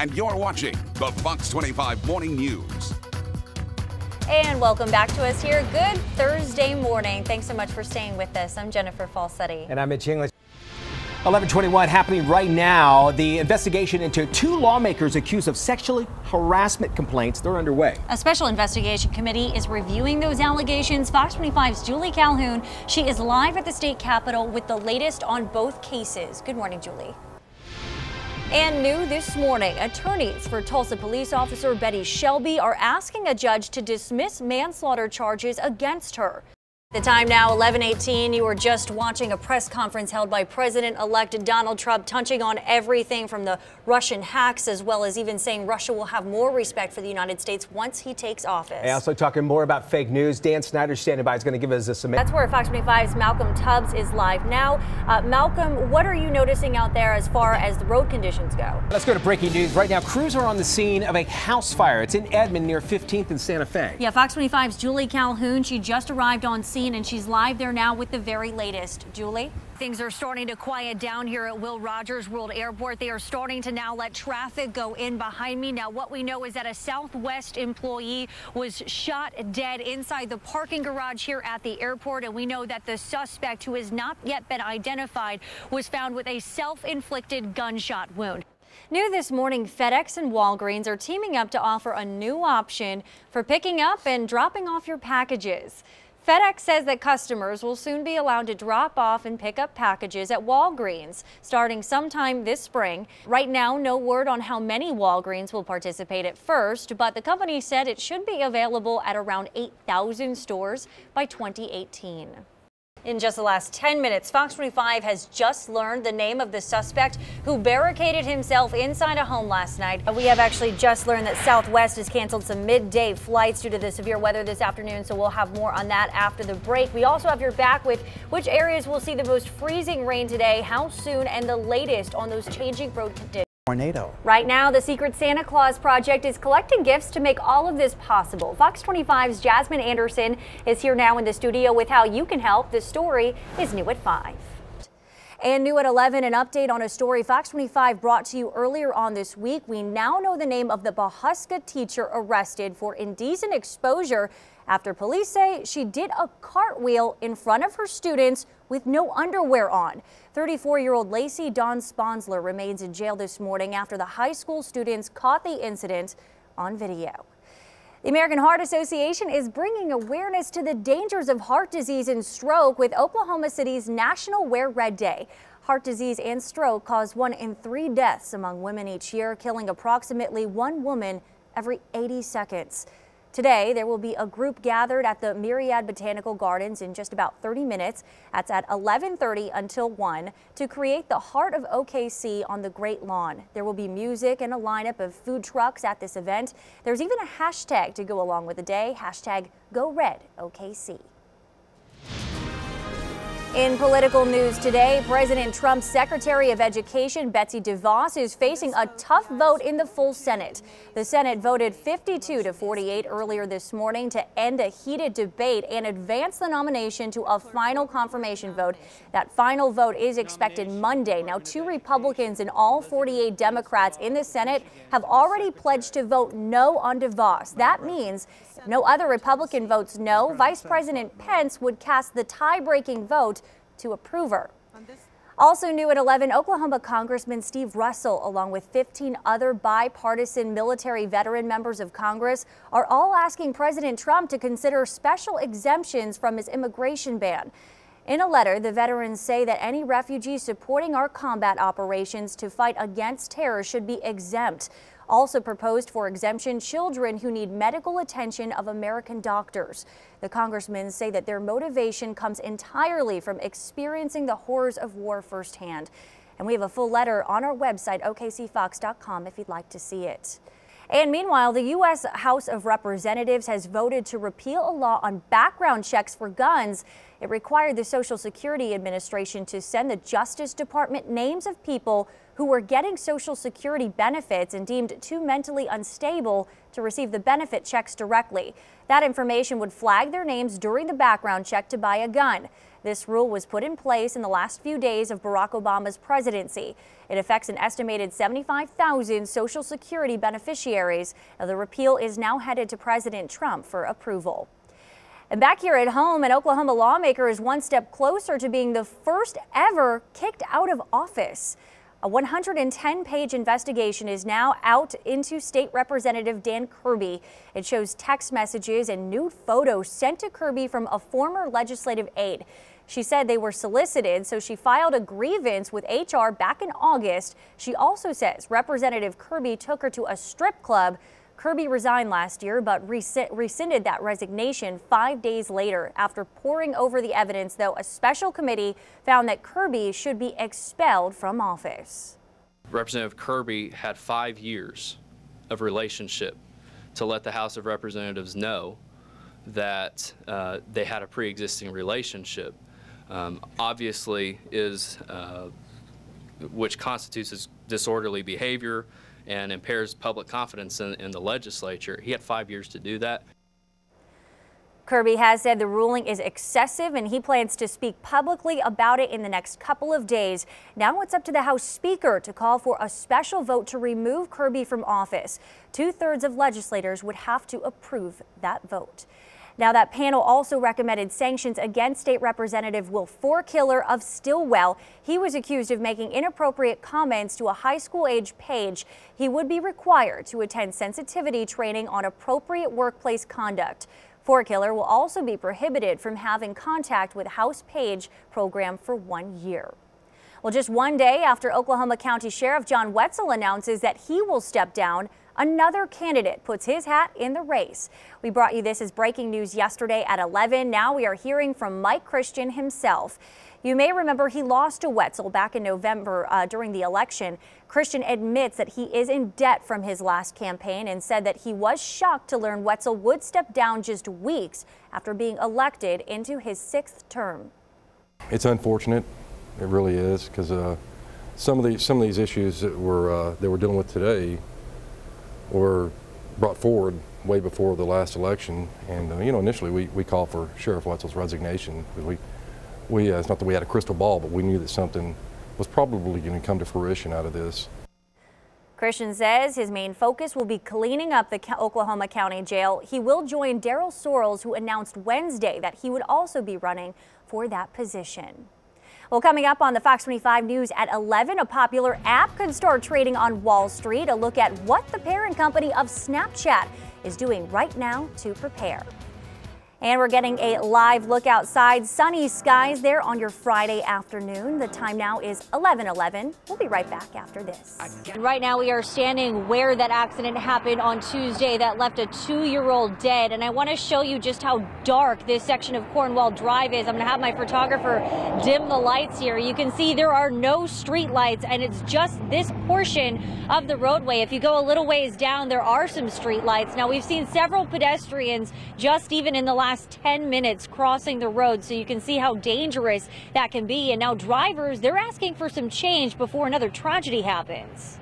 and you're watching the Fox 25 Morning News. And welcome back to us here. Good Thursday morning. Thanks so much for staying with us. I'm Jennifer Falsetti. And I'm Mitch English. 11:21 happening right now. The investigation into two lawmakers accused of sexually harassment complaints, they're underway. A special investigation committee is reviewing those allegations. Fox 25's Julie Calhoun, she is live at the state capitol with the latest on both cases. Good morning, Julie. And new this morning, attorneys for Tulsa police officer Betty Shelby are asking a judge to dismiss manslaughter charges against her. The time now 11:18. You were just watching a press conference held by President-elect Donald Trump, touching on everything from the Russian hacks, as well as even saying Russia will have more respect for the United States once he takes office. And also talking more about fake news. Dan Snyder standing by is going to give us a submit. That's where Fox 25's Malcolm Tubbs is live now. Malcolm, what are you noticing out there as far as the road conditions go? Let's go to breaking news. Right now, crews are on the scene of a house fire. It's in Edmond near 15th and Santa Fe. Yeah, Fox 25's Julie Calhoun, she just arrived on scene and she's live there now with the very latest. Julie? Things are starting to quiet down here at Will Rogers World Airport. They are starting to now let traffic go in behind me. Now, what we know is that a Southwest employee was shot dead inside the parking garage here at the airport. And we know that the suspect, who has not yet been identified, was found with a self-inflicted gunshot wound. New this morning, FedEx and Walgreens are teaming up to offer a new option for picking up and dropping off your packages. FedEx says that customers will soon be allowed to drop off and pick up packages at Walgreens starting sometime this spring. Right now, no word on how many Walgreens will participate at first, but the company said it should be available at around 8,000 stores by 2018. In just the last 10 minutes, Fox 25 has just learned the name of the suspect who barricaded himself inside a home last night. We have actually just learned that Southwest has canceled some midday flights due to the severe weather this afternoon, so we'll have more on that after the break. We also have your back with which areas will see the most freezing rain today, how soon, and the latest on those changing road conditions. Tornado. Right now, the Secret Santa Claus Project is collecting gifts to make all of this possible. Fox 25's Jasmine Anderson is here now in the studio with how you can help. The story is new at 5. And new at 11, an update on a story Fox 25 brought to you earlier on this week. We now know the name of the Pawhuska teacher arrested for indecent exposure after police say she did a cartwheel in front of her students with no underwear on. 34-year-old Lacey Dawn Sponsler remains in jail this morning after the high school students caught the incident on video. The American Heart Association is bringing awareness to the dangers of heart disease and stroke with Oklahoma City's National Wear Red Day. Heart disease and stroke cause 1 in 3 deaths among women each year, killing approximately 1 woman every 80 seconds. Today, there will be a group gathered at the Myriad Botanical Gardens in just about 30 minutes. That's at 11:30 until 1 to create the Heart of OKC on the Great Lawn. There will be music and a lineup of food trucks at this event. There's even a hashtag to go along with the day, hashtag #GoRedOKC. In political news today, President Trump's Secretary of Education, Betsy DeVos, is facing a tough vote in the full Senate. The Senate voted 52 to 48 earlier this morning to end a heated debate and advance the nomination to a final confirmation vote. That final vote is expected Monday. Now, 2 Republicans and all 48 Democrats in the Senate have already pledged to vote no on DeVos. That means if no other Republican votes no, Vice President Pence would cast the tie-breaking vote to approve her. Also new at 11, Oklahoma Congressman Steve Russell, along with 15 other bipartisan military veteran members of Congress, are all asking President Trump to consider special exemptions from his immigration ban. In a letter, the veterans say that any refugees supporting our combat operations to fight against terror should be exempt. Also proposed for exemption, children who need medical attention of American doctors. The congressmen say that their motivation comes entirely from experiencing the horrors of war firsthand. And we have a full letter on our website, okcfox.com, if you'd like to see it. And meanwhile, the U.S. House of Representatives has voted to repeal a law on background checks for guns. It required the Social Security Administration to send the Justice Department names of people who were getting Social Security benefits and deemed too mentally unstable to receive the benefit checks directly. That information would flag their names during the background check to buy a gun. This rule was put in place in the last few days of Barack Obama's presidency. It affects an estimated 75,000 Social Security beneficiaries. Now, the repeal is now headed to President Trump for approval. And back here at home, an Oklahoma lawmaker is one step closer to being the first ever kicked out of office. A 110-page investigation is now out into State Representative Dan Kirby. It shows text messages and nude photos sent to Kirby from a former legislative aide. She said they were solicited, so she filed a grievance with HR back in August. She also says Representative Kirby took her to a strip club. Kirby resigned last year, but rescinded that resignation 5 days later. After poring over the evidence, though, a special committee found that Kirby should be expelled from office. Representative Kirby had 5 years of relationship to let the House of Representatives know that they had a pre-existing relationship. Obviously which constitutes as disorderly behavior and impairs public confidence in the legislature. He had 5 years to do that. Kirby has said the ruling is excessive and he plans to speak publicly about it in the next couple of days. Now it's up to the House Speaker to call for a special vote to remove Kirby from office. 2/3 of legislators would have to approve that vote. Now, that panel also recommended sanctions against State Representative Will Forkiller of Stillwell. He was accused of making inappropriate comments to a high school age page. He would be required to attend sensitivity training on appropriate workplace conduct. Forkiller will also be prohibited from having contact with House Page program for 1 year. Well, just one day after Oklahoma County Sheriff John Wetzel announces that he will step down, another candidate puts his hat in the race. We brought you this as breaking news yesterday at 11. Now we are hearing from Mike Christian himself. You may remember he lost to Wetzel back in November during the election. Christian admits that he is in debt from his last campaign and said that he was shocked to learn Wetzel would step down just weeks after being elected into his 6th term. It's unfortunate. It really is, because some of these issues that we're dealing with today were brought forward way before the last election, and initially we called for Sheriff Wetzel's resignation. It's not that we had a crystal ball, but we knew that something was probably going to come to fruition out of this. Christian says his main focus will be cleaning up the Oklahoma County Jail. He will join Daryl Sorrells, who announced Wednesday that he would also be running for that position. Well, coming up on the Fox 25 News at 11, a popular app could start trading on Wall Street. A look at what the parent company of Snapchat is doing right now to prepare. And we're getting a live look outside. Sunny skies there on your Friday afternoon. The time now is 11:11. We'll be right back after this. Right now we are standing where that accident happened on Tuesday that left a 2-year-old dead. And I want to show you just how dark this section of Cornwall Drive is. I'm going to have my photographer dim the lights here. You can see there are no street lights, and it's just this portion of the roadway. If you go a little ways down, there are some street lights. Now, we've seen several pedestrians just even in the last 10 minutes crossing the road, so you can see how dangerous that can be. And now drivers, they're asking for some change before another tragedy happens.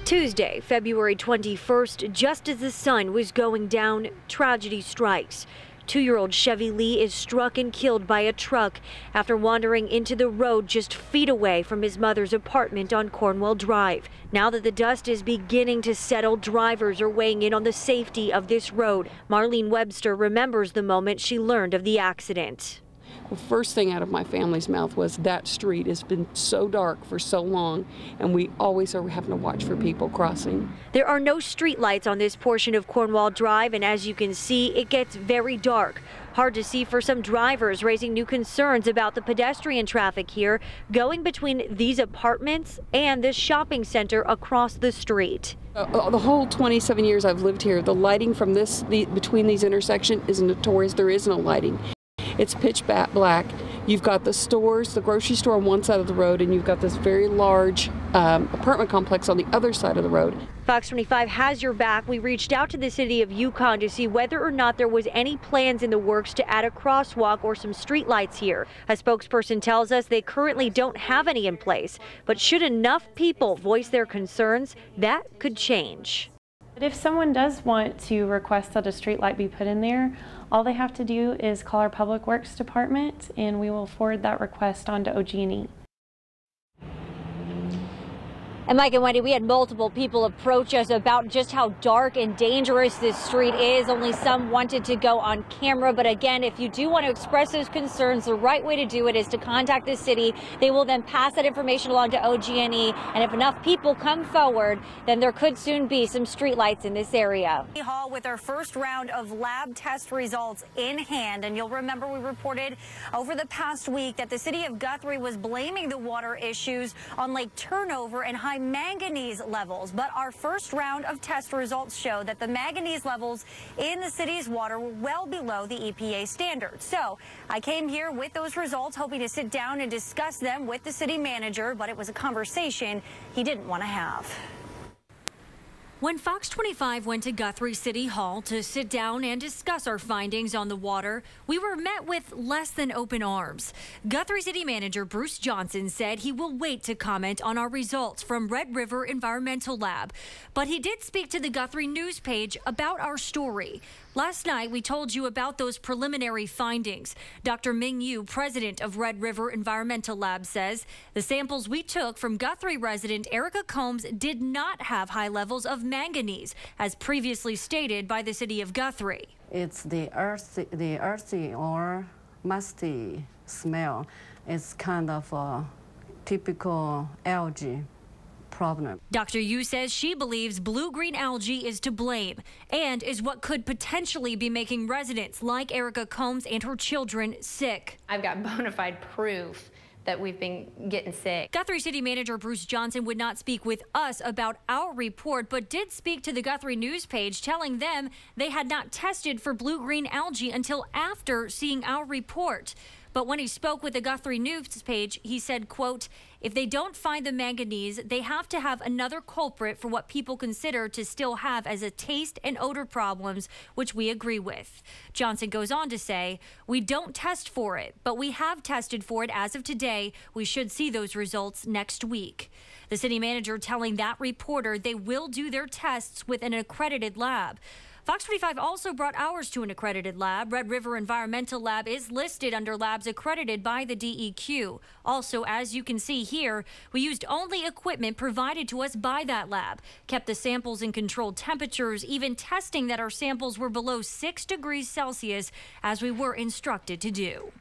Tuesday, February 21st, just as the sun was going down, tragedy strikes. 2-year-old Chevy Lee is struck and killed by a truck after wandering into the road just feet away from his mother's apartment on Cornwall Drive. Now that the dust is beginning to settle, drivers are weighing in on the safety of this road. Marlene Webster remembers the moment she learned of the accident. The first thing out of my family's mouth was that street has been so dark for so long, and we always are having to watch for people crossing. There are no street lights on this portion of Cornwall Drive, and as you can see, it gets very dark. Hard to see for some drivers, raising new concerns about the pedestrian traffic here going between these apartments and this shopping center across the street. The whole 27 years I've lived here, the lighting from between these intersections is notorious. There is no lighting. It's pitch black, You've got the stores, the grocery store on one side of the road, and you've got this very large apartment complex on the other side of the road. Fox 25 has your back. We reached out to the city of Yukon to see whether or not there was any plans in the works to add a crosswalk or some street lights here. A spokesperson tells us they currently don't have any in place, but should enough people voice their concerns, that could change. But if someone does want to request that a street light be put in there, all they have to do is call our Public Works Department and we will forward that request on to OG&E. And Mike and Wendy, we had multiple people approach us about just how dark and dangerous this street is. Only some wanted to go on camera. But again, if you do want to express those concerns, the right way to do it is to contact the city. They will then pass that information along to OG&E. And if enough people come forward, then there could soon be some streetlights in this area. Hall with our first round of lab test results in hand. And you'll remember we reported over the past week that the city of Guthrie was blaming the water issues on lake turnover and high manganese levels, but our first round of test results show that the manganese levels in the city's water were well below the EPA standards. So I came here with those results, hoping to sit down and discuss them with the city manager, but it was a conversation he didn't want to have. When Fox 25 went to Guthrie City Hall to sit down and discuss our findings on the water, we were met with less than open arms. Guthrie City Manager Bruce Johnson said he will wait to comment on our results from Red River Environmental Lab, but he did speak to the Guthrie news page about our story. Last night, we told you about those preliminary findings. Dr. Ming Yu, president of Red River Environmental Lab, says the samples we took from Guthrie resident Erica Combs did not have high levels of manganese, as previously stated by the city of Guthrie. It's the earthy or musty smell. It's kind of a typical algae problem. Dr. Yu says she believes blue-green algae is to blame and is what could potentially be making residents like Erica Combs and her children sick. I've got bona fide proof that we've been getting sick. Guthrie City Manager Bruce Johnson would not speak with us about our report, but did speak to the Guthrie news page, telling them they had not tested for blue-green algae until after seeing our report. But when he spoke with the Guthrie news page, he said, quote, if they don't find the manganese, they have to have another culprit for what people consider to still have as a taste and odor problems, which we agree with. Johnson goes on to say, we don't test for it, but we have tested for it as of today. We should see those results next week. The city manager telling that reporter they will do their tests with an accredited lab. Fox 25 also brought ours to an accredited lab. Red River Environmental Lab is listed under labs accredited by the DEQ. Also, as you can see here, we used only equipment provided to us by that lab, kept the samples in controlled temperatures, even testing that our samples were below 6 degrees Celsius, as we were instructed to do.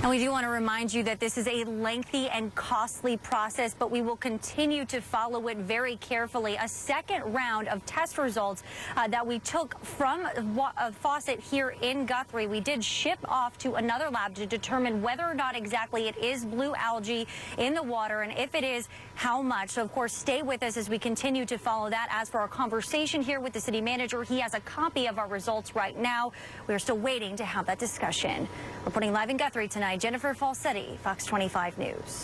And we do want to remind you that this is a lengthy and costly process, but we will continue to follow it very carefully. A second round of test results that we took from Fawcett here in Guthrie, we did ship off to another lab to determine whether or not exactly it is blue algae in the water, and if it is, how much. So, of course, stay with us as we continue to follow that. As for our conversation here with the city manager, he has a copy of our results right now. We are still waiting to have that discussion. Reporting live in Guthrie tonight, Jennifer Falsetti, Fox 25 News.